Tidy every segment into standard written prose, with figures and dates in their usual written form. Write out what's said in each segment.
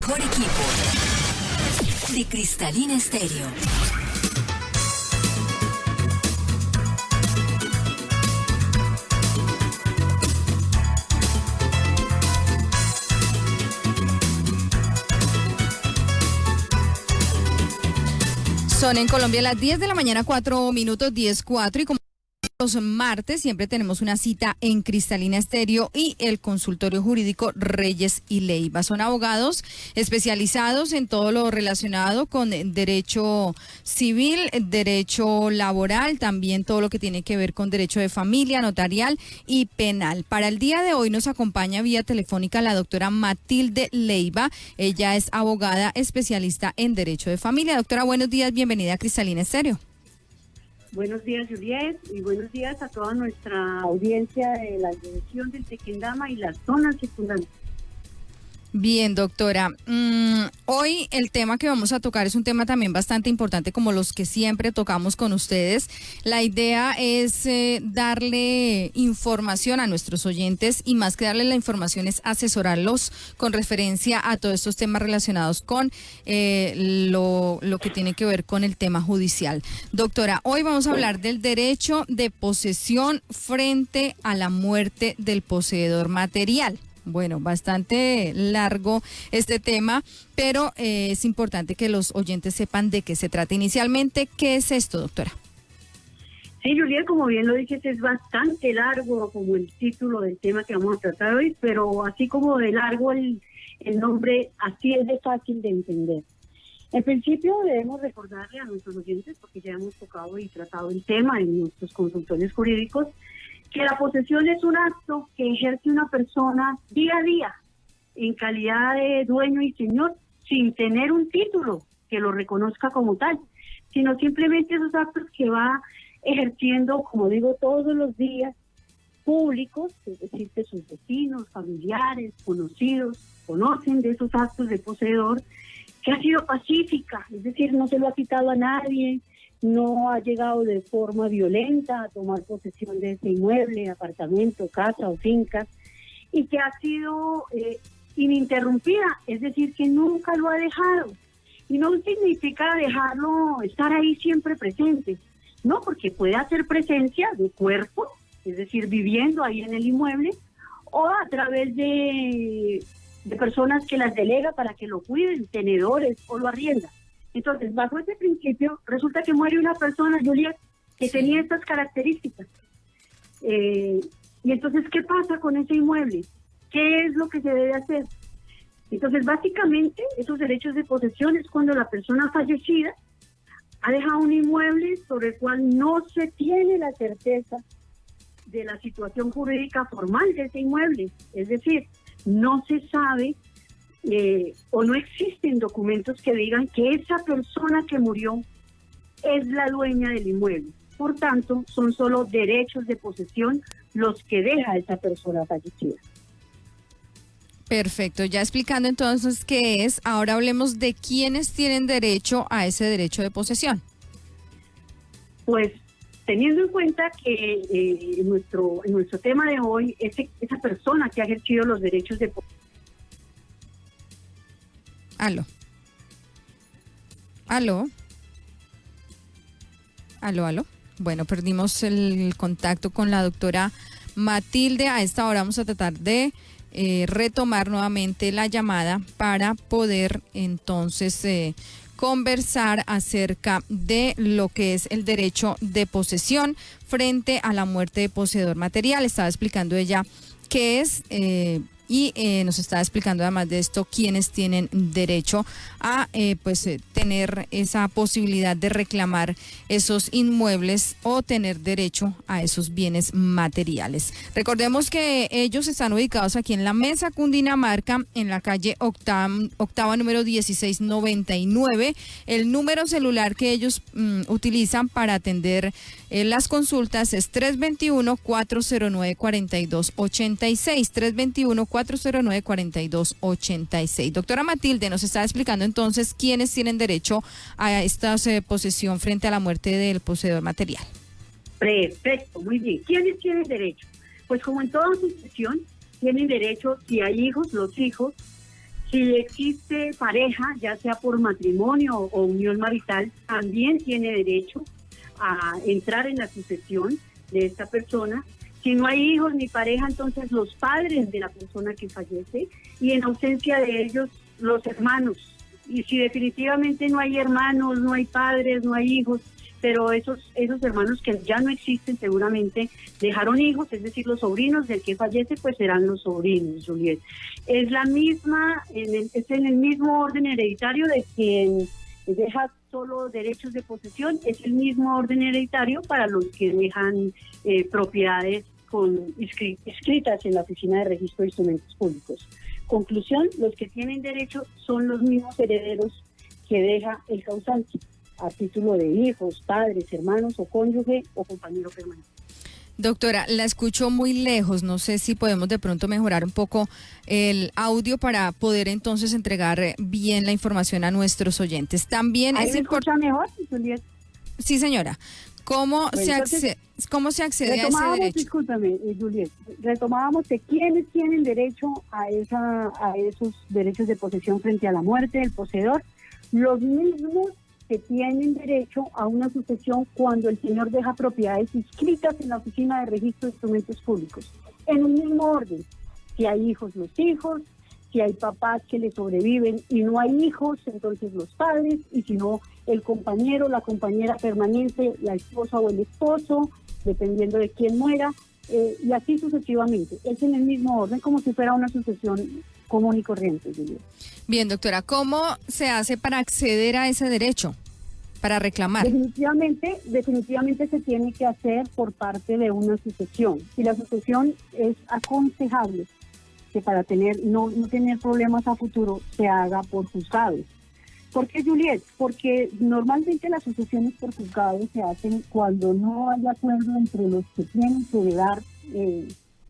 mejor equipo de Cristalina Estéreo. Son en Colombia las 10 de la mañana, 4 minutos, 10:04, y como los martes siempre tenemos una cita en Cristalina Estéreo y el consultorio jurídico Reyes y Leiva. Son abogados especializados en todo lo relacionado con derecho civil, derecho laboral, también todo lo que tiene que ver con derecho de familia, notarial y penal. Para el día de hoy nos acompaña vía telefónica la doctora Matilde Leiva. Ella es abogada especialista en derecho de familia. Doctora, buenos días, bienvenida a Cristalina Estéreo. Buenos días, Juliet, y buenos días a toda nuestra audiencia de la división del Tequendama y las zonas circundantes. Bien, doctora. Hoy el tema que vamos a tocar es un tema también bastante importante, como los que siempre tocamos con ustedes. La idea es darle información a nuestros oyentes, y más que darle la información es asesorarlos con referencia a todos estos temas relacionados con lo que tiene que ver con el tema judicial. Doctora, hoy vamos a hablar del derecho de posesión frente a la muerte del poseedor material. Bueno, bastante largo este tema, pero es importante que los oyentes sepan de qué se trata. Inicialmente, ¿qué es esto, doctora? Sí, Juliet, como bien lo dices, es bastante largo como el título del tema que vamos a tratar hoy, pero así como de largo el nombre, así es de fácil de entender. En principio debemos recordarle a nuestros oyentes, porque ya hemos tocado y tratado el tema en nuestros consultorios jurídicos, que la posesión es un acto que ejerce una persona día a día en calidad de dueño y señor, sin tener un título que lo reconozca como tal, sino simplemente esos actos que va ejerciendo, como digo, todos los días, públicos, es decir, que sus vecinos, familiares, conocidos, conocen de esos actos de poseedor, que ha sido pacífica, es decir, no se lo ha quitado a nadie, no ha llegado de forma violenta a tomar posesión de ese inmueble, apartamento, casa o finca, y que ha sido ininterrumpida, es decir, que nunca lo ha dejado. Y no significa dejarlo estar ahí siempre presente, no, porque puede hacer presencia de cuerpo, es decir, viviendo ahí en el inmueble, o a través de personas que las delega para que lo cuiden, tenedores, o lo arriendan. Entonces, bajo ese principio, resulta que muere una persona, Juliet, que tenía estas características. Y entonces, ¿qué pasa con ese inmueble? ¿Qué es lo que se debe hacer? Entonces, básicamente, esos derechos de posesión es cuando la persona fallecida ha dejado un inmueble sobre el cual no se tiene la certeza de la situación jurídica formal de ese inmueble. Es decir, no se sabe o no existen documentos que digan que esa persona que murió es la dueña del inmueble. Por tanto, son solo derechos de posesión los que deja esa persona fallecida. Perfecto, ya explicando entonces qué es, ahora hablemos de quiénes tienen derecho a ese derecho de posesión. Pues teniendo en cuenta que en nuestro tema de hoy, esa persona que ha ejercido los derechos de posesión. Aló. Bueno, perdimos el contacto con la doctora Matilde. A esta hora vamos a tratar de retomar nuevamente la llamada para poder entonces conversar acerca de lo que es el derecho de posesión frente a la muerte de poseedor material. Estaba explicando ella qué es y nos está explicando además de esto quiénes tienen derecho a tener esa posibilidad de reclamar esos inmuebles o tener derecho a esos bienes materiales. Recordemos que ellos están ubicados aquí en la Mesa, Cundinamarca, en la calle octava número 1699. El número celular que ellos utilizan para atender las consultas es 321-409-4286, 321-409-4286. Doctora Matilde, nos está explicando entonces quiénes tienen derecho a esta posesión frente a la muerte del poseedor material. Perfecto, muy bien. ¿Quiénes tienen derecho? Pues como en toda sucesión, tienen derecho, si hay hijos, los hijos, Si existe pareja, ya sea por matrimonio o unión marital, también tiene derecho a entrar en la sucesión de esta persona. Si no hay hijos ni pareja, entonces los padres de la persona que fallece, y en ausencia de ellos, los hermanos. Y si definitivamente no hay hermanos, no hay padres, no hay hijos, pero esos hermanos que ya no existen seguramente dejaron hijos, es decir, los sobrinos del que fallece, pues serán los sobrinos, Juliet. Es la misma, es en el mismo orden hereditario de quien deja solo derechos de posesión, es el mismo orden hereditario para los que dejan propiedades escritas en la Oficina de Registro de Instrumentos Públicos. Conclusión, los que tienen derecho son los mismos herederos que deja el causante, a título de hijos, padres, hermanos o cónyuge o compañero permanente. Doctora, la escucho muy lejos, no sé si podemos de pronto mejorar un poco el audio para poder entonces entregar bien la información a nuestros oyentes. También ¿Ahí es me escucha mejor, Juliet? Sí, señora. ¿Cómo se accede a ese derecho? Discúlpame, Juliet, retomábamos de quiénes tienen derecho a esos derechos de posesión frente a la muerte del poseedor, los mismos que tienen derecho a una sucesión cuando el señor deja propiedades inscritas en la Oficina de Registro de Instrumentos Públicos, en el mismo orden. Si hay hijos, los hijos; si hay papás que le sobreviven y no hay hijos, entonces los padres; y si no, el compañero, la compañera permanente, la esposa o el esposo, dependiendo de quién muera, y así sucesivamente. Es en el mismo orden, como si fuera una sucesión común y corriente, diría. Bien, doctora, ¿cómo se hace para acceder a ese derecho, para reclamar? Definitivamente se tiene que hacer por parte de una sucesión, y la sucesión es aconsejable que para no tener problemas a futuro se haga por juzgados. ¿Por qué, Juliet? Porque normalmente las sucesiones por juzgados se hacen cuando no hay acuerdo entre los que tienen que heredar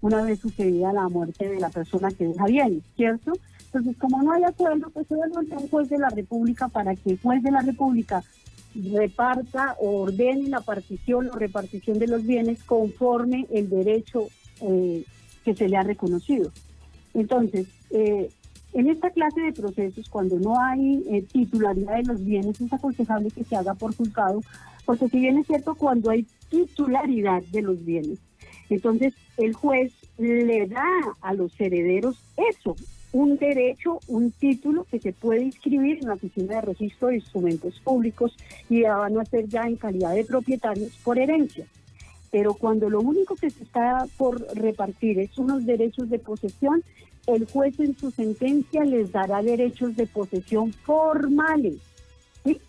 una vez sucedida la muerte de la persona que deja bienes, ¿cierto? Entonces, como no hay acuerdo, pues se vuelve a un juez de la República para que el juez de la República reparta o ordene la partición o repartición de los bienes conforme el derecho que se le ha reconocido. Entonces, en esta clase de procesos, cuando no hay titularidad de los bienes, es aconsejable que se haga por juzgado, porque si bien es cierto, cuando hay titularidad de los bienes, entonces el juez le da a los herederos eso, un derecho, un título que se puede inscribir en la Oficina de Registro de Instrumentos Públicos y van a ser ya en calidad de propietarios por herencia. Pero cuando lo único que se está por repartir es unos derechos de posesión, el juez en su sentencia les dará derechos de posesión formales, ¿sí?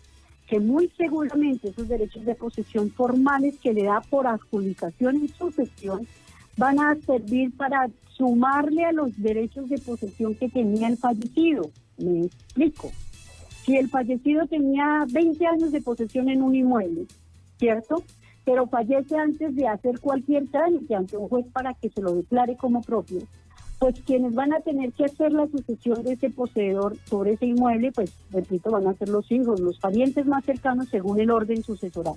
Que muy seguramente esos derechos de posesión formales que le da por adjudicación y sucesión van a servir para sumarle a los derechos de posesión que tenía el fallecido. Me explico. Si el fallecido tenía 20 años de posesión en un inmueble, ¿cierto?, pero fallece antes de hacer cualquier trámite ante un juez para que se lo declare como propio, pues quienes van a tener que hacer la sucesión de ese poseedor sobre ese inmueble, pues, repito, van a ser los hijos, los parientes más cercanos según el orden sucesoral.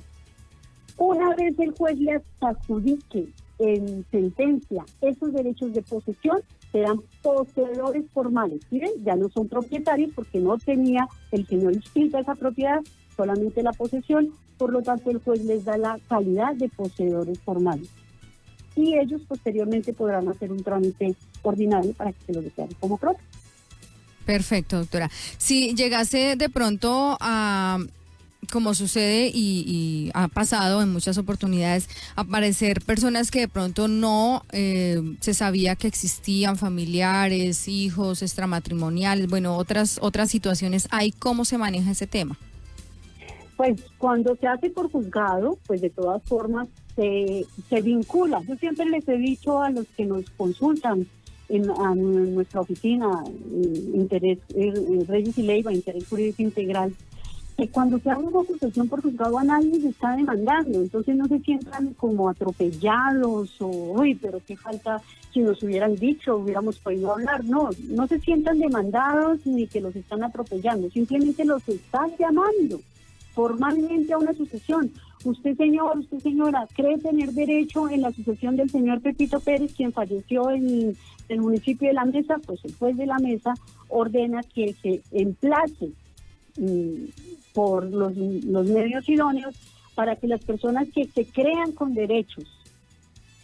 Una vez el juez le adjudique en sentencia esos derechos de posesión, serán poseedores formales, ¿sí ven? Ya no son propietarios porque no tenía el señor inscrita esa propiedad, solamente la posesión, por lo tanto el juez les da la calidad de poseedores formales. Y ellos posteriormente podrán hacer un trámite ordinario para que se lo declaren como propio. Perfecto, doctora. Si llegase de pronto a, como sucede y ha pasado en muchas oportunidades, aparecer personas que de pronto no se sabía que existían, familiares, hijos, extramatrimoniales, bueno, otras situaciones, ¿cómo se maneja ese tema? Pues cuando se hace por juzgado, pues de todas formas se vincula. Yo siempre les he dicho a los que nos consultan a nuestra oficina, Reyes y Leiva, Interés Jurídico Integral, que cuando se hace una sucesión por juzgado a nadie se está demandando, entonces no se sientan como atropellados o, uy, pero qué falta si nos hubieran dicho, hubiéramos podido hablar. No se sientan demandados ni que los están atropellando, simplemente los están llamando. formalmente a una sucesión. Usted, señor, usted, señora, cree tener derecho en la sucesión del señor Pepito Pérez, quien falleció en el municipio de La Mesa. Pues el juez de La Mesa ordena que se emplace por los medios idóneos para que las personas que se crean con derechos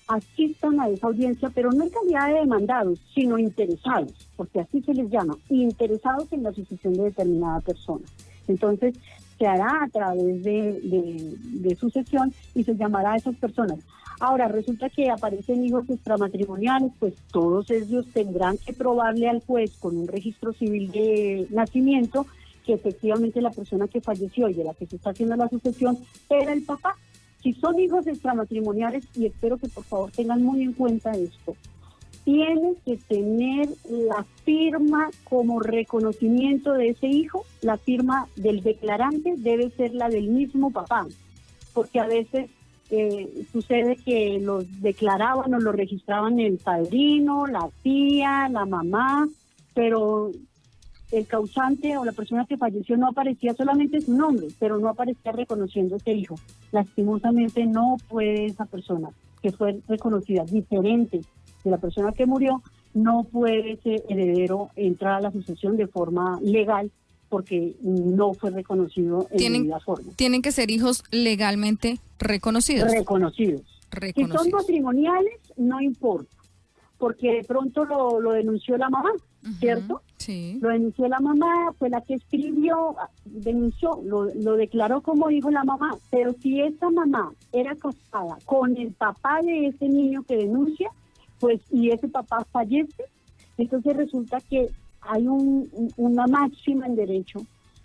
asistan a esa audiencia, pero no en calidad de demandados, sino interesados, porque así se les llama, interesados en la sucesión de determinada persona. Entonces, se hará a través de sucesión y se llamará a esas personas. Ahora, resulta que aparecen hijos extramatrimoniales, pues todos ellos tendrán que probarle al juez con un registro civil de nacimiento que efectivamente la persona que falleció y de la que se está haciendo la sucesión era el papá. Si son hijos extramatrimoniales, y espero que por favor tengan muy en cuenta esto, tienen que tener la firma como reconocimiento de ese hijo. La firma del declarante debe ser la del mismo papá, porque a veces sucede que los declaraban o los registraban el padrino, la tía, la mamá, pero el causante o la persona que falleció no aparecía, solamente su nombre, pero no aparecía reconociendo ese hijo. Lastimosamente no puede esa persona que fue reconocida diferente de la persona que murió, no puede ese heredero entrar a la sucesión de forma legal porque no fue reconocido en debida forma. Tienen que ser hijos legalmente reconocidos. Reconocidos. Si son matrimoniales, no importa, porque de pronto lo denunció la mamá, ¿cierto? Sí. Lo denunció la mamá, fue la que escribió, denunció, lo declaró como hijo la mamá, pero si esa mamá era casada con el papá de ese niño que denuncia, pues y ese papá fallece, entonces resulta que hay una máxima en derecho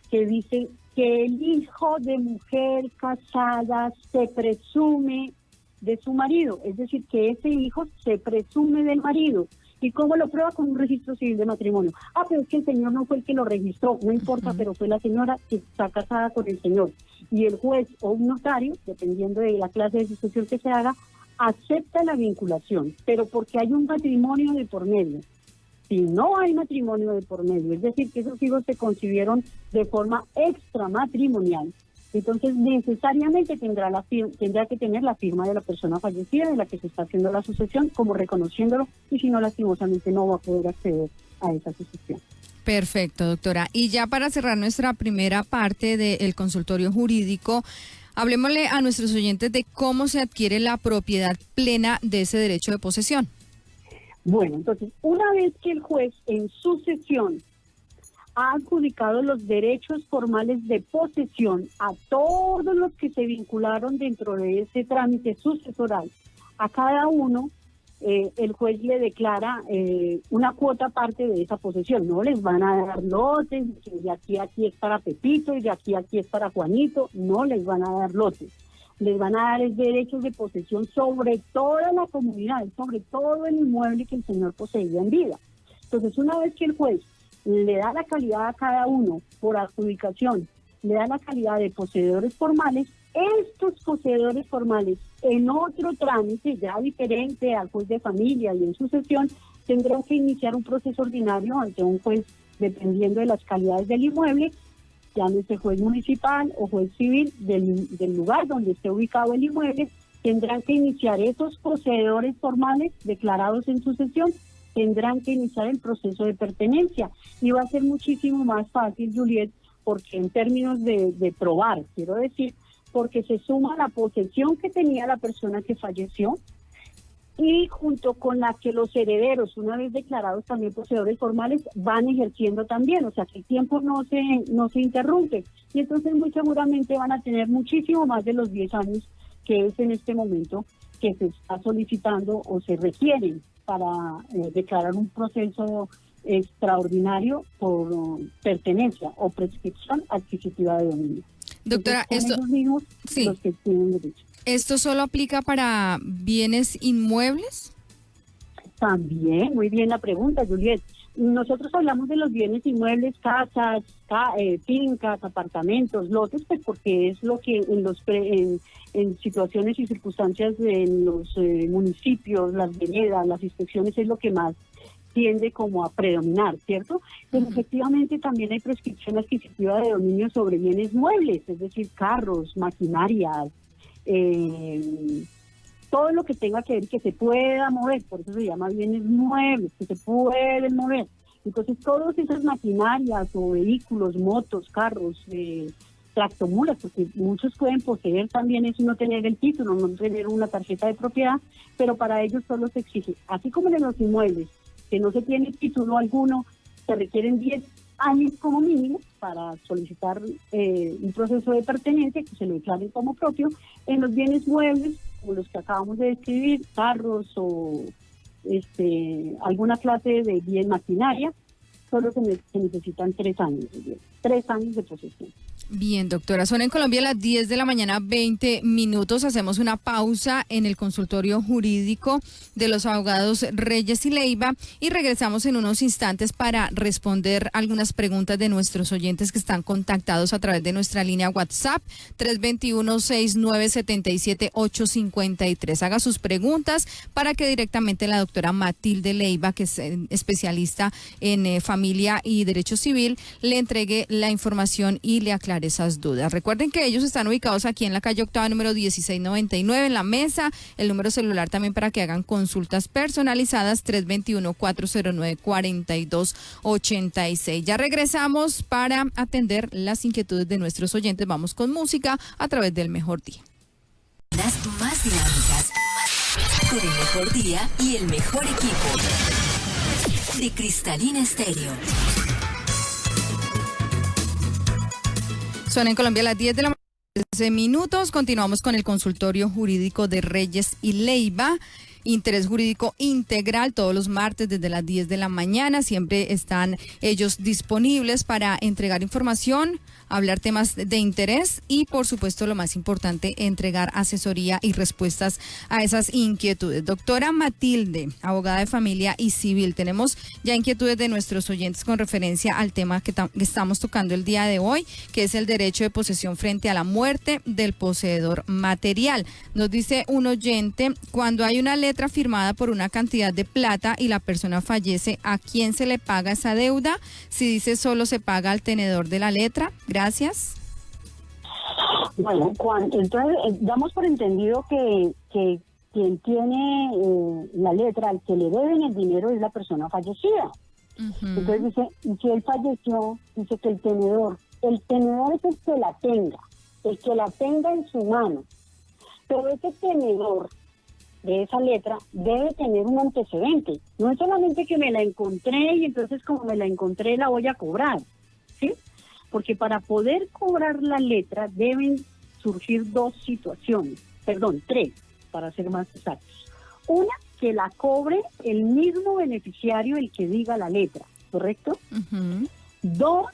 que dice que el hijo de mujer casada se presume de su marido, es decir, que ese hijo se presume del marido. ¿Y cómo lo prueba? Con un registro civil de matrimonio. Ah, pero es que el señor no fue el que lo registró, no importa, pero fue la señora que está casada con el señor. Y el juez o un notario, dependiendo de la clase de sucesión que se haga, acepta la vinculación, pero porque hay un matrimonio de por medio. Si no hay matrimonio de por medio, es decir, que esos hijos se concibieron de forma extramatrimonial, entonces necesariamente tendrá que tener la firma de la persona fallecida de la que se está haciendo la sucesión como reconociéndolo, y si no, lastimosamente no va a poder acceder a esa sucesión. Perfecto, doctora. Y ya para cerrar nuestra primera parte del consultorio jurídico, hablemosle a nuestros oyentes de cómo se adquiere la propiedad plena de ese derecho de posesión. Bueno, entonces, una vez que el juez en sucesión ha adjudicado los derechos formales de posesión a todos los que se vincularon dentro de ese trámite sucesoral, a cada uno el juez le declara una cuota parte de esa posesión. No les van a dar lotes, que de aquí a aquí es para Pepito y de aquí a aquí es para Juanito, no les van a dar lotes. Les van a dar derechos de posesión sobre toda la comunidad, sobre todo el inmueble que el señor poseía en vida. Entonces, una vez que el juez le da la calidad a cada uno por adjudicación, le da la calidad de poseedores formales, estos poseedores formales en otro trámite ya diferente al juez de familia y en sucesión tendrán que iniciar un proceso ordinario ante un juez dependiendo de las calidades del inmueble, llámese juez municipal o juez civil del lugar donde esté ubicado el inmueble. Tendrán que iniciar esos poseedores formales declarados en sucesión, tendrán que iniciar el proceso de pertenencia y va a ser muchísimo más fácil, Juliet, porque en términos de probar, quiero decir, porque se suma la posesión que tenía la persona que falleció y junto con la que los herederos, una vez declarados también poseedores formales, van ejerciendo también, o sea que el tiempo no se interrumpe y entonces muy seguramente van a tener muchísimo más de los 10 años que es en este momento que se está solicitando o se requieren para declarar un proceso extraordinario por pertenencia o prescripción adquisitiva de dominio. Doctora, entonces, esos mismos sí, los que tienen derecho. ¿Esto solo aplica para bienes inmuebles? También, muy bien la pregunta, Juliet. Nosotros hablamos de los bienes inmuebles, casas, fincas, apartamentos, lotes, pues porque es lo que en situaciones y circunstancias de los municipios, las veredas, las inspecciones es lo que más tiende como a predominar, ¿cierto? Pero efectivamente también hay prescripción adquisitiva de dominio sobre bienes muebles, es decir, carros, maquinarias, todo lo que tenga que ver que se pueda mover, por eso se llama bienes muebles, que se pueden mover. Entonces, todas esas maquinarias o vehículos, motos, carros, tractomulas, porque muchos pueden poseer también eso y no tener el título, no tener una tarjeta de propiedad, pero para ellos solo se exige, así como en los inmuebles, que no se tiene título alguno, se requieren 10 años como mínimo para solicitar un proceso de pertenencia que se lo declaren como propio. En los bienes muebles, como los que acabamos de describir, carros o alguna clase de bien maquinaria, solo se necesitan 3 años, 3 años de posesión. Bien, doctora, son en Colombia las 10 de la mañana, 20 minutos. Hacemos una pausa en el consultorio jurídico de los abogados Reyes y Leiva y regresamos en unos instantes para responder algunas preguntas de nuestros oyentes que están contactados a través de nuestra línea WhatsApp 321-6977-853. Haga sus preguntas para que directamente la doctora Matilde Leiva, que es especialista en familia y derecho civil, le entregue la información y le aclare esas dudas. Recuerden que ellos están ubicados aquí en la calle Octava número 1699 en la mesa, el número celular también para que hagan consultas personalizadas 321-409-4286. Ya regresamos para atender las inquietudes de nuestros oyentes. Vamos con música a través del Mejor Día. Las más dinámicas, con el mejor día y el mejor equipo de Cristalina Estéreo. Son en Colombia las 10 de la mañana, 13 minutos. Continuamos con el consultorio jurídico de Reyes y Leiva. Interés jurídico integral todos los martes desde las 10 de la mañana. Siempre están ellos disponibles para entregar información, hablar temas de interés y, por supuesto, lo más importante, entregar asesoría y respuestas a esas inquietudes. Doctora Matilde, abogada de familia y civil, tenemos ya inquietudes de nuestros oyentes con referencia al tema que estamos tocando el día de hoy, que es el derecho de posesión frente a la muerte del poseedor material. Nos dice un oyente, cuando hay una letra firmada por una cantidad de plata y la persona fallece, ¿a quién se le paga esa deuda? Si dice solo se paga al tenedor de la letra. Gracias. Bueno, entonces damos por entendido que quien tiene la letra, al que le deben el dinero es la persona fallecida. Uh-huh. Entonces dice, si él falleció, dice que el tenedor es el que la tenga en su mano, pero ese tenedor de esa letra debe tener un antecedente. No es solamente que me la encontré y entonces como me la encontré la voy a cobrar, ¿sí? Porque para poder cobrar la letra deben surgir 3, para ser más exactos. Una, que la cobre el mismo beneficiario, el que diga la letra, ¿correcto? Uh-huh. 2,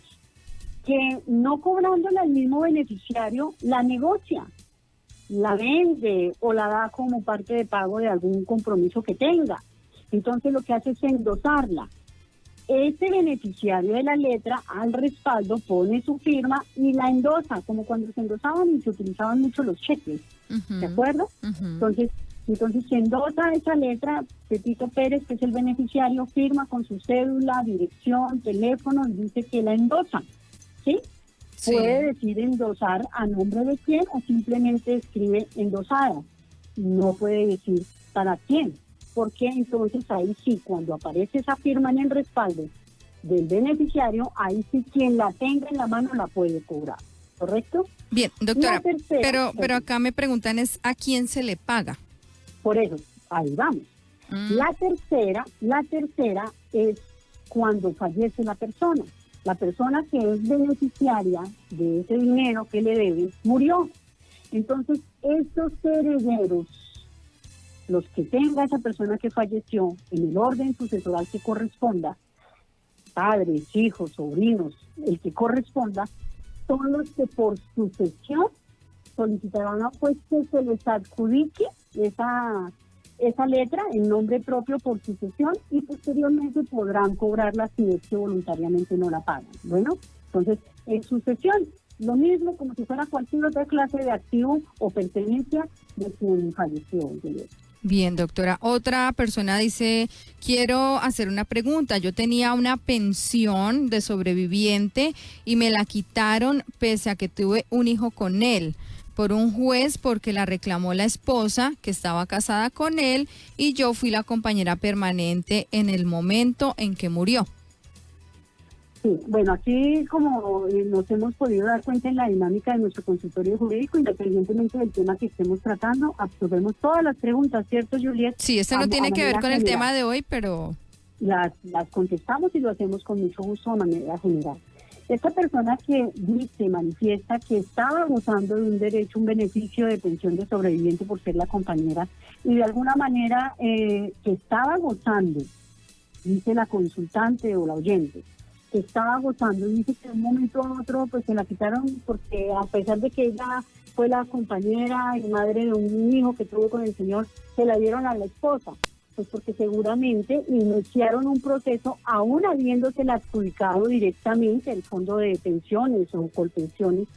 que no cobrándola al mismo beneficiario, la negocia, la vende o la da como parte de pago de algún compromiso que tenga. Entonces lo que hace es endosarla. Ese beneficiario de la letra al respaldo pone su firma y la endosa, como cuando se endosaban y se utilizaban mucho los cheques. Uh-huh. ¿De acuerdo? Uh-huh. Entonces se endosa esa letra, Pepito Pérez, que es el beneficiario, firma con su cédula, dirección, teléfono y dice que la endosa, ¿sí? Sí. Puede decir endosar a nombre de quién o simplemente escribe endosada. No puede decir para quién, porque entonces ahí sí, cuando aparece esa firma en el respaldo del beneficiario, ahí sí quien la tenga en la mano la puede cobrar, ¿correcto? Bien, doctora, pero acá me preguntan es ¿a quién se le paga? Por eso, ahí vamos. La tercera es cuando fallece la persona. La persona que es beneficiaria de ese dinero que le deben murió. Entonces, estos herederos, los que tenga esa persona que falleció en el orden sucesoral que corresponda, padres, hijos, sobrinos, el que corresponda, son los que por sucesión solicitarán a juez que se les adjudique esa letra en nombre propio por sucesión y posteriormente podrán cobrarla si es que voluntariamente no la pagan. Bueno, entonces en sucesión, lo mismo como si fuera cualquier otra clase de activo o pertenencia de quien falleció. Bien, doctora. Otra persona dice, quiero hacer una pregunta. Yo tenía una pensión de sobreviviente y me la quitaron pese a que tuve un hijo con él por un juez porque la reclamó la esposa que estaba casada con él y yo fui la compañera permanente en el momento en que murió. Sí, bueno, aquí como nos hemos podido dar cuenta en la dinámica de nuestro consultorio jurídico, independientemente del tema que estemos tratando, absorbemos todas las preguntas, ¿cierto, Juliet? Sí, esto no tiene que ver con el tema de hoy, pero... Las contestamos y lo hacemos con mucho gusto de manera general. Esta persona que dice, manifiesta que estaba gozando de un derecho, un beneficio de pensión de sobreviviente por ser la compañera, y de alguna manera que estaba gozando, dice la consultante o la oyente, que estaba gozando y dice que de un momento a otro pues se la quitaron porque a pesar de que ella fue la compañera y madre de un hijo que tuvo con el señor, se la dieron a la esposa, pues porque seguramente iniciaron un proceso aún habiéndosela adjudicado directamente el fondo de pensiones o colpensiones,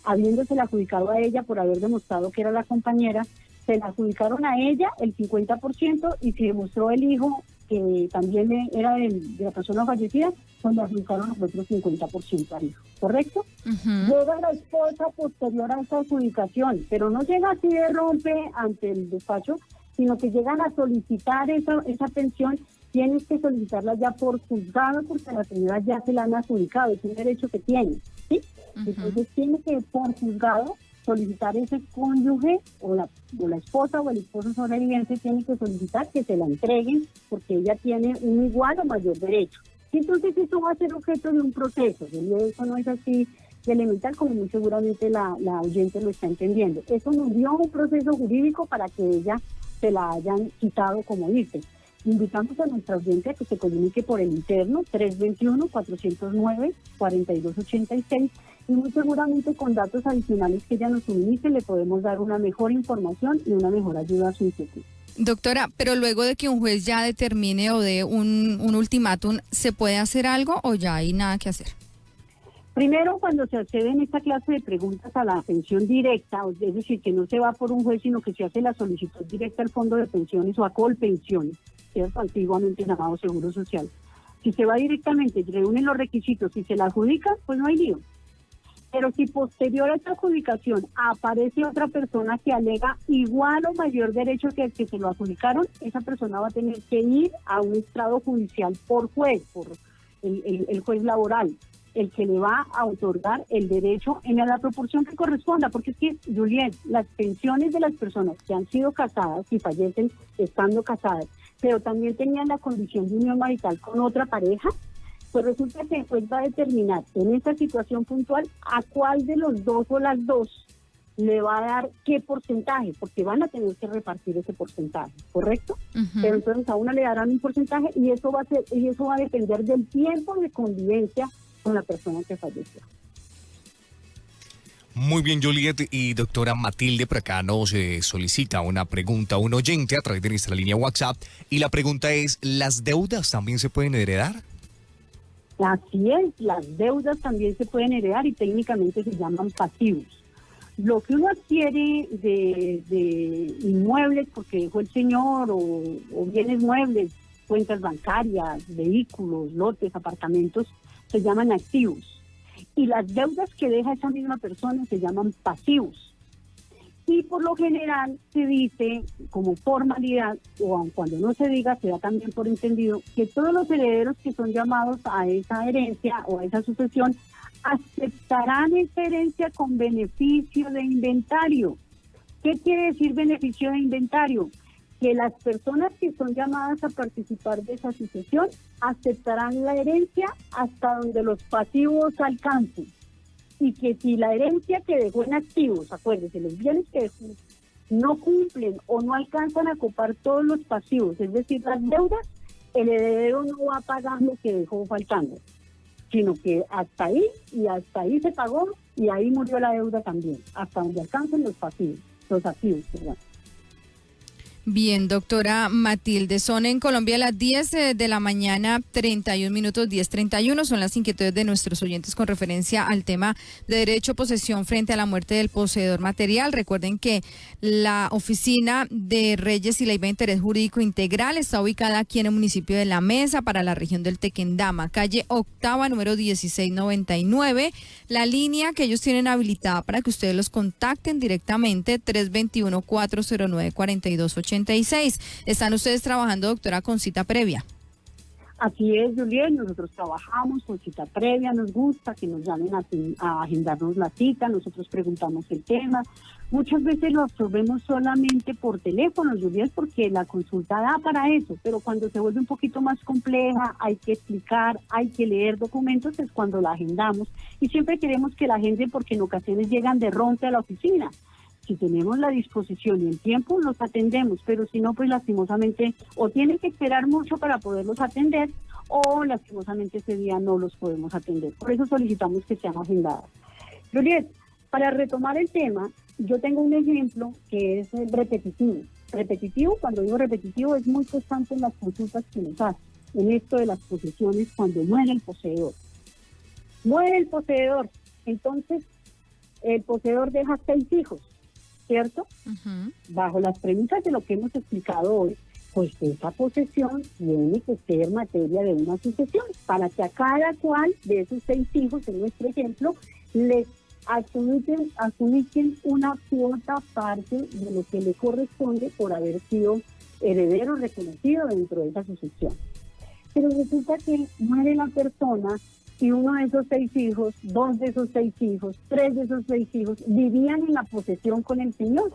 habiéndosela adjudicado a ella por haber demostrado que era la compañera, se la adjudicaron a ella el 50% y si demostró el hijo que también era de la persona fallecida, pues le adjudicaron los otros 50% al hijo, ¿correcto? Llega la esposa posterior a esa adjudicación, pero no llega así de rompe ante el despacho, sino que llegan a solicitar esa pensión, tienes que solicitarla ya por juzgado, porque a la señora ya se la han adjudicado, es un derecho que tiene, ¿sí? Entonces tiene que por juzgado solicitar ese cónyuge o la esposa o el esposo sobreviviente tiene que solicitar que se la entreguen porque ella tiene un igual o mayor derecho. Y entonces eso va a ser objeto de un proceso, eso no es así de elemental como muy seguramente la oyente lo está entendiendo. Eso nos dio un proceso jurídico para que ella se la hayan quitado como dice. Invitamos a nuestra audiencia a que se comunique por el interno 321-409-4286 y muy seguramente con datos adicionales que ella nos suministre le podemos dar una mejor información y una mejor ayuda a su inquietud. Doctora, pero luego de que un juez ya determine o dé un ultimátum, ¿se puede hacer algo o ya hay nada que hacer? Primero, cuando se accede en esta clase de preguntas a la pensión directa, es decir, que no se va por un juez, sino que se hace la solicitud directa al fondo de pensiones o a Colpensiones, ¿cierto? Antiguamente llamado Seguro Social. Si se va directamente, reúnen los requisitos y se la adjudica, pues no hay lío. Pero si posterior a esta adjudicación aparece otra persona que alega igual o mayor derecho que el que se lo adjudicaron, esa persona va a tener que ir a un estrado judicial por juez, por el juez laboral, el que le va a otorgar el derecho en la proporción que corresponda, porque es que, Juliet, las pensiones de las personas que han sido casadas y fallecen estando casadas, pero también tenían la condición de unión marital con otra pareja, pues resulta que el juez va a determinar en esta situación puntual a cuál de los dos o las dos le va a dar qué porcentaje, porque van a tener que repartir ese porcentaje, ¿correcto? Pero entonces a una le darán un porcentaje y eso va a depender del tiempo de convivencia con la persona que falleció. Muy bien, Juliet. Y doctora Matilde, por acá nos solicita una pregunta a un oyente a través de nuestra línea WhatsApp. Y la pregunta es, ¿las deudas también se pueden heredar? Así es, las deudas también se pueden heredar y técnicamente se llaman pasivos. Lo que uno adquiere de inmuebles porque dejó el señor o bienes muebles, cuentas bancarias, vehículos, lotes, apartamentos, se llaman activos. Y las deudas que deja esa misma persona se llaman pasivos. Y por lo general se dice como formalidad, o aun cuando no se diga, se da también por entendido, que todos los herederos que son llamados a esa herencia o a esa sucesión aceptarán esa herencia con beneficio de inventario. ¿Qué quiere decir beneficio de inventario? Que las personas que son llamadas a participar de esa sucesión aceptarán la herencia hasta donde los pasivos alcancen. Y que si la herencia que dejó en activos, acuérdense, los bienes que dejó, no cumplen o no alcanzan a copar todos los pasivos, es decir, las deudas, el heredero no va a pagar lo que dejó faltando, sino que hasta ahí se pagó y ahí murió la deuda también, hasta donde alcancen los pasivos, los activos, perdón. Bien, doctora Matilde, son en Colombia las 10 de la mañana, 31 minutos, 10:31, son las inquietudes de nuestros oyentes con referencia al tema de derecho a posesión frente a la muerte del poseedor material. Recuerden que la oficina de Reyes y Ley de Interés Jurídico Integral está ubicada aquí en el municipio de La Mesa para la región del Tequendama, calle octava, número 1699. La línea que ellos tienen habilitada para que ustedes los contacten directamente, 321-409-4286. ¿Están ustedes trabajando, doctora, con cita previa? Así es, Juliet, nosotros trabajamos con cita previa, nos gusta que nos llamen a agendarnos la cita, nosotros preguntamos el tema. Muchas veces lo absorbemos solamente por teléfono, Juliet, porque la consulta da para eso, pero cuando se vuelve un poquito más compleja, hay que explicar, hay que leer documentos, es cuando la agendamos. Y siempre queremos que la agenden porque en ocasiones llegan de ronte a la oficina. Si tenemos la disposición y el tiempo, los atendemos, pero si no, pues lastimosamente o tienen que esperar mucho para poderlos atender o lastimosamente ese día no los podemos atender. Por eso solicitamos que sean agendadas. Juliet, para retomar el tema, yo tengo un ejemplo que es repetitivo. Repetitivo, cuando digo repetitivo, es muy constante en las consultas que nos hacen, en esto de las posesiones cuando muere el poseedor. Muere el poseedor, entonces el poseedor deja 6 hijos. ¿Cierto? Uh-huh. Bajo las premisas de lo que hemos explicado hoy, pues esa posesión tiene que ser materia de una sucesión, para que a cada cual de esos 6 hijos, en nuestro ejemplo, les adjudiquen una cuota parte de lo que le corresponde por haber sido heredero reconocido dentro de esa sucesión. Pero resulta que muere la persona y uno de esos 6 hijos, 2 de esos 6 hijos, 3 de esos 6 hijos vivían en la posesión con el señor.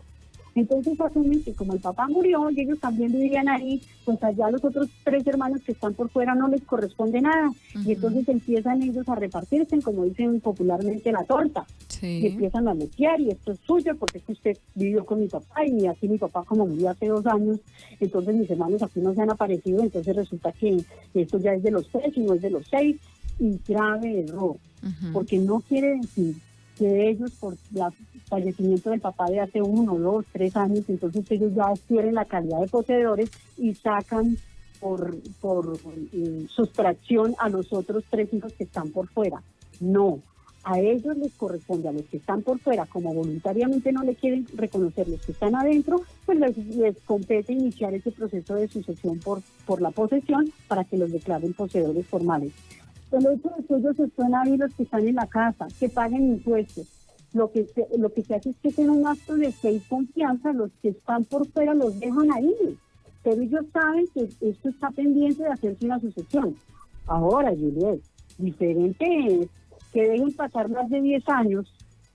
Entonces asumen que como el papá murió y ellos también vivían ahí, pues allá los otros 3 hermanos que están por fuera no les corresponde nada. Uh-huh. Y entonces empiezan ellos a repartirse, como dicen popularmente, la torta. Sí. Y empiezan a letear y esto es suyo porque es que usted vivió con mi papá y aquí mi papá como murió hace 2 años, entonces mis hermanos aquí no se han aparecido, entonces resulta que esto ya es de los 3 y no es de los 6. Y grave error, uh-huh. Porque no quiere decir que ellos por el fallecimiento del papá de hace 1, 2, 3 años, entonces ellos ya adquieren la calidad de poseedores y sacan por sustracción a los otros 3 hijos que están por fuera. No, a ellos les corresponde, a los que están por fuera, como voluntariamente no le quieren reconocer los que están adentro, pues les compete iniciar ese proceso de sucesión por la posesión para que los declaren poseedores formales. El hecho de que ellos estén ahí, los que están en la casa, que paguen impuestos, lo que se hace es que tienen un acto de fe y confianza, los que están por fuera los dejan ahí, pero ellos saben que esto está pendiente de hacerse una sucesión. Ahora, Juliet, diferente es que dejen pasar más de 10 años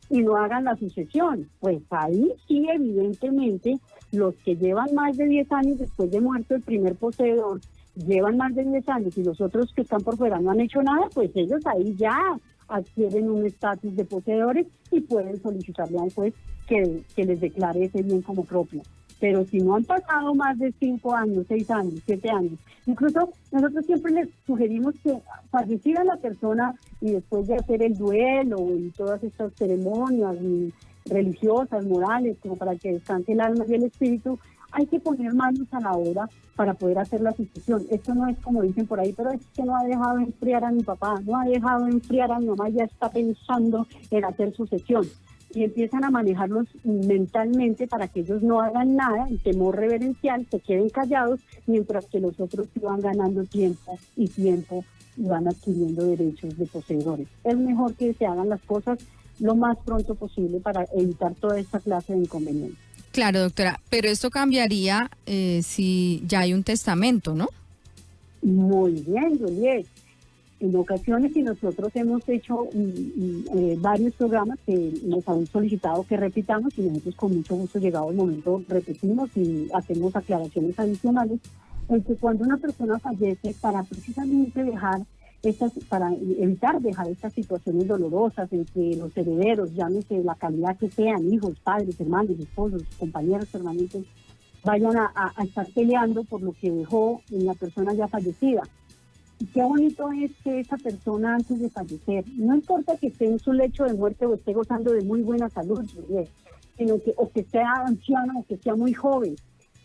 y no hagan la sucesión. Pues ahí sí, evidentemente, los que llevan más de 10 años después de muerto el primer poseedor, llevan más de 10 años y los otros que están por fuera no han hecho nada, pues ellos ahí ya adquieren un estatus de poseedores y pueden solicitarle al juez que les declare ese bien como propio. Pero si no han pasado más de 5 años, 6 años, 7 años, incluso nosotros siempre les sugerimos que falleciera la persona y después de hacer el duelo y todas estas ceremonias religiosas, morales, como para que descanse el alma y el espíritu, hay que poner manos a la obra para poder hacer la sucesión. Esto no es como dicen por ahí, pero es que no ha dejado enfriar a mi papá, no ha dejado enfriar a mi mamá, ya está pensando en hacer sucesión. Y empiezan a manejarlos mentalmente para que ellos no hagan nada, en temor reverencial, se queden callados, mientras que los otros van ganando tiempo y van adquiriendo derechos de poseedores. Es mejor que se hagan las cosas lo más pronto posible para evitar toda esta clase de inconvenientes. Claro, doctora, pero esto cambiaría si ya hay un testamento, ¿no? Muy bien, Juliet. En ocasiones, y nosotros hemos hecho varios programas que nos han solicitado que repitamos, y nosotros con mucho gusto, llegado el momento, repetimos y hacemos aclaraciones adicionales, en que cuando una persona fallece, para precisamente para evitar dejar estas situaciones dolorosas en que los herederos, llámese la calidad que sean, hijos, padres, hermanos, esposos, compañeros permanentes, vayan a estar peleando por lo que dejó en la persona ya fallecida. Y qué bonito es que esa persona antes de fallecer, no importa que esté en su lecho de muerte o esté gozando de muy buena salud, sino que o que sea anciano o que sea muy joven,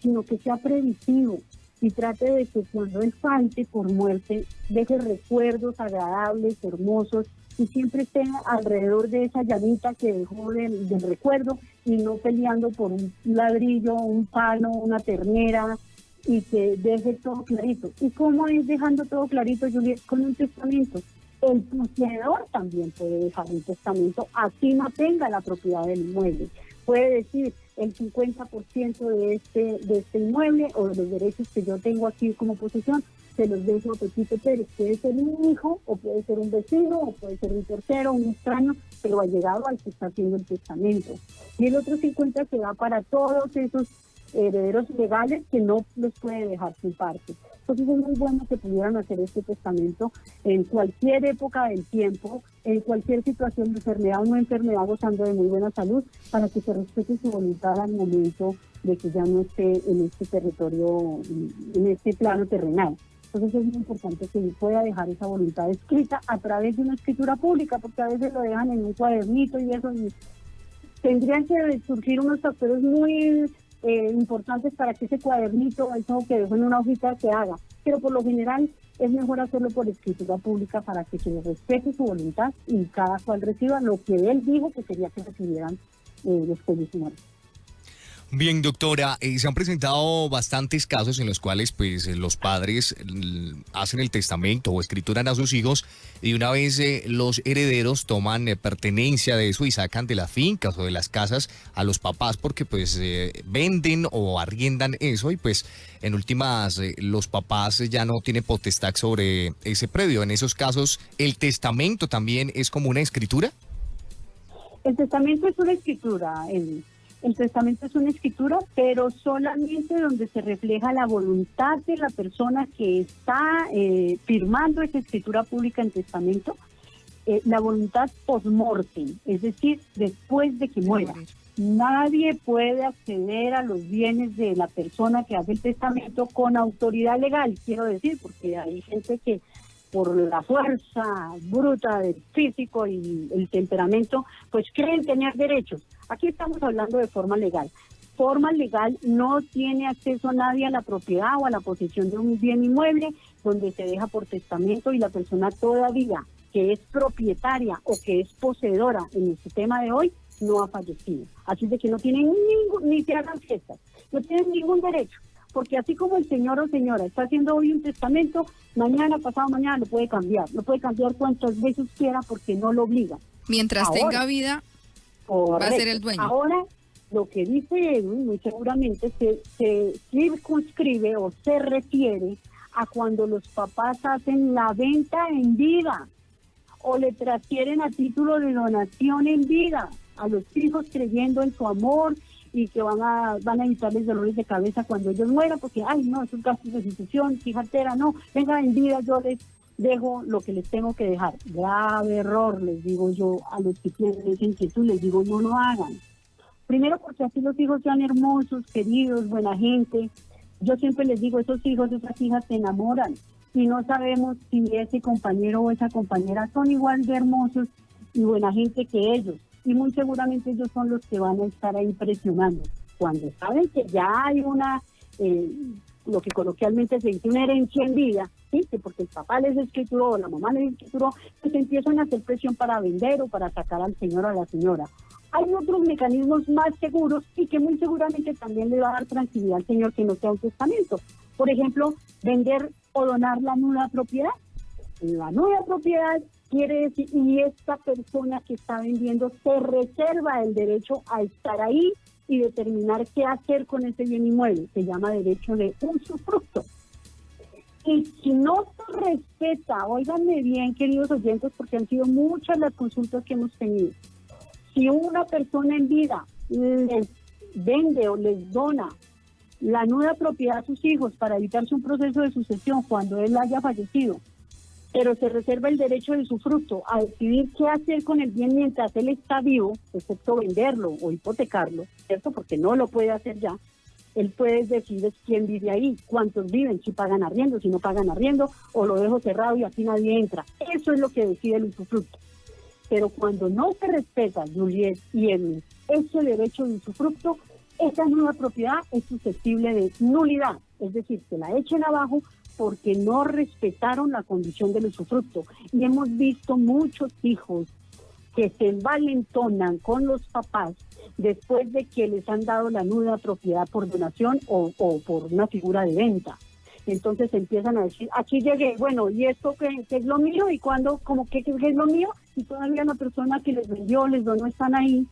sino que sea previsivo y trate de que cuando él falte por muerte, deje recuerdos agradables, hermosos, y siempre esté alrededor de esa llamita que dejó del recuerdo, y no peleando por un ladrillo, un palo, una ternera, y que deje todo clarito. ¿Y cómo es dejando todo clarito, Juliet? Con un testamento. El poseedor también puede dejar un testamento, así no tenga la propiedad del inmueble. Puede decir, el 50% de este inmueble o de los derechos que yo tengo aquí como posesión, se los dejo a Pepito Pérez. Puede ser un hijo, o puede ser un vecino, o puede ser un tercero, un extraño, pero ha llegado al que está haciendo el testamento. Y el otro 50% se va para todos esos herederos legales que no los puede dejar sin parte. Entonces es muy bueno que pudieran hacer este testamento en cualquier época del tiempo, en cualquier situación de enfermedad o no enfermedad, gozando de muy buena salud, para que se respete su voluntad al momento de que ya no esté en este territorio, en este plano terrenal. Entonces es muy importante que pueda dejar esa voluntad escrita a través de una escritura pública, porque a veces lo dejan en un cuadernito y eso, y tendrían que surgir unos factores muy importantes para que ese cuadernito, eso que dejó en una hojita, se haga. Pero por lo general es mejor hacerlo por escritura pública para que se respete su voluntad y cada cual reciba lo que él dijo que quería que recibieran después de su muerte. Bien, doctora, se han presentado bastantes casos en los cuales pues los padres hacen el testamento o escrituran a sus hijos y una vez los herederos toman pertenencia de eso y sacan de las fincas o de las casas a los papás porque pues venden o arriendan eso y pues en últimas los papás ya no tienen potestad sobre ese predio. En esos casos, ¿el testamento también es como una escritura? El testamento es una escritura, El testamento es una escritura, pero solamente donde se refleja la voluntad de la persona que está firmando esa escritura pública en testamento, la voluntad post-mortem, es decir, después de que muera. Nadie puede acceder a los bienes de la persona que hace el testamento con autoridad legal, quiero decir, porque hay gente que por la fuerza bruta del físico y el temperamento, pues creen tener derechos. Aquí estamos hablando de forma legal. Forma legal no tiene acceso a nadie a la propiedad o a la posesión de un bien inmueble donde se deja por testamento y la persona todavía que es propietaria o que es poseedora en el sistema de hoy no ha fallecido. Así de que no tienen ni se hagan fiestas, no tienen ningún derecho. Porque así como el señor o señora está haciendo hoy un testamento, mañana, pasado mañana lo puede cambiar cuantas veces quiera porque no lo obliga. Mientras tenga vida, correcto, va a ser el dueño. Ahora, lo que dice Edwin, muy seguramente se circunscribe o se refiere a cuando los papás hacen la venta en vida o le transfieren a título de donación en vida a los hijos creyendo en su amor y que van a evitarles dolores de cabeza cuando ellos mueran, porque, ay, no, esos gastos de institución, fijatera, no, venga, en vida yo les dejo lo que les tengo que dejar. Grave error, les digo yo, a los que tienen esa inquietud, les digo, no lo hagan. Primero porque así los hijos sean hermosos, queridos, buena gente. Yo siempre les digo, esos hijos, esas hijas se enamoran y no sabemos si ese compañero o esa compañera son igual de hermosos y buena gente que ellos. Y muy seguramente ellos son los que van a estar ahí presionando. Cuando saben que ya hay una, lo que coloquialmente se dice, una herencia en vida, ¿sí? Que porque el papá les escrituró o la mamá les escrituró, pues empiezan a hacer presión para vender o para sacar al señor o a la señora. Hay otros mecanismos más seguros y que muy seguramente también le va a dar tranquilidad al señor que no sea un testamento. Por ejemplo, vender o donar la nuda propiedad. La nueva propiedad quiere decir, y esta persona que está vendiendo se reserva el derecho a estar ahí y determinar qué hacer con ese bien inmueble. Se llama derecho de usufructo. Y si no se respeta, óiganme bien, queridos oyentes, porque han sido muchas las consultas que hemos tenido. Si una persona en vida les vende o les dona la nueva propiedad a sus hijos para evitarse un proceso de sucesión cuando él haya fallecido, pero se reserva el derecho de usufructo a decidir qué hacer con el bien mientras él está vivo, excepto venderlo o hipotecarlo, ¿cierto? Porque no lo puede hacer ya. Él puede decidir quién vive ahí, cuántos viven, si pagan arriendo, si no pagan arriendo, o lo dejo cerrado y aquí nadie entra. Eso es lo que decide el usufructo. Pero cuando no se respeta, Juliet y Edwin, ese derecho de usufructo, esa nueva propiedad es susceptible de nulidad, es decir, que la echen abajo porque no respetaron la condición del usufructo. Y hemos visto muchos hijos que se envalentonan con los papás después de que les han dado la nueva propiedad por donación o por una figura de venta. Entonces empiezan a decir, aquí llegué, bueno, ¿y esto qué es lo mío? ¿Y cuándo? ¿Cómo que es lo mío? Y todavía la persona que les vendió, les donó, están ahí.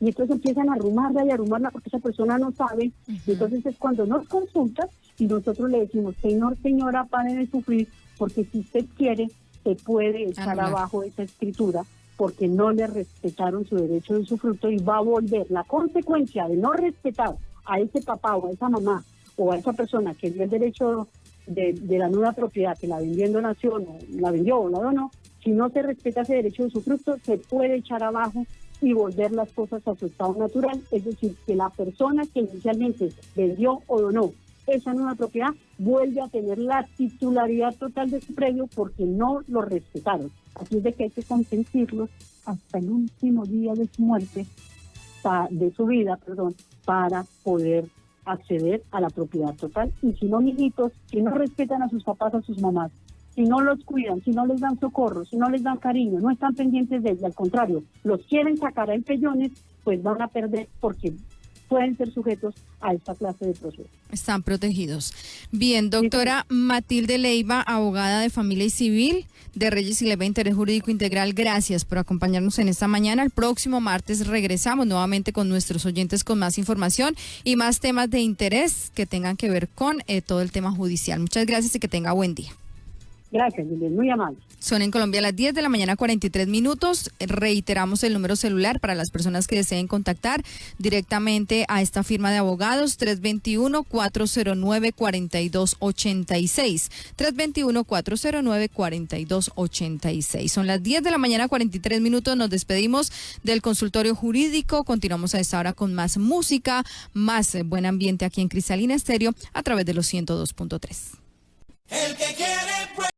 Y entonces empiezan a arrumarla porque esa persona no sabe. Y entonces es cuando nos consultan y nosotros le decimos, señor, señora, pare de sufrir, porque si usted quiere, se puede echar abajo esa escritura, porque no le respetaron su derecho de usufructo y va a volver. La consecuencia de no respetar a ese papá o a esa mamá o a esa persona que dio el derecho de la nueva propiedad, que la vendió en donación, o la vendió o la donó, si no se respeta ese derecho de usufructo, se puede echar abajo y volver las cosas a su estado natural, es decir, que la persona que inicialmente vendió o donó esa nueva propiedad vuelve a tener la titularidad total de su predio porque no lo respetaron. Así es de que hay que consentirlos hasta el último día de su muerte, de su vida, para poder acceder a la propiedad total. Y si no, mijitos, si no respetan a sus papás, a sus mamás, si no los cuidan, si no les dan socorro, si no les dan cariño, no están pendientes de ellos, al contrario, los quieren sacar a empellones, pues van a perder porque pueden ser sujetos a esta clase de procesos. Están protegidos. Bien, doctora Matilde Leiva, abogada de familia y civil de Reyes y Leiva Interés Jurídico Integral, gracias por acompañarnos en esta mañana. El próximo martes regresamos nuevamente con nuestros oyentes con más información y más temas de interés que tengan que ver con todo el tema judicial. Muchas gracias y que tenga buen día. Gracias, Julián, muy amable. Son en Colombia las 10 de la mañana, 43 minutos. Reiteramos el número celular para las personas que deseen contactar directamente a esta firma de abogados, 321-409-4286. 321-409-4286. Son las 10 de la mañana, 43 minutos. Nos despedimos del consultorio jurídico. Continuamos a esta hora con más música, más buen ambiente aquí en Cristalina Estéreo a través de los 102.3. El que quiere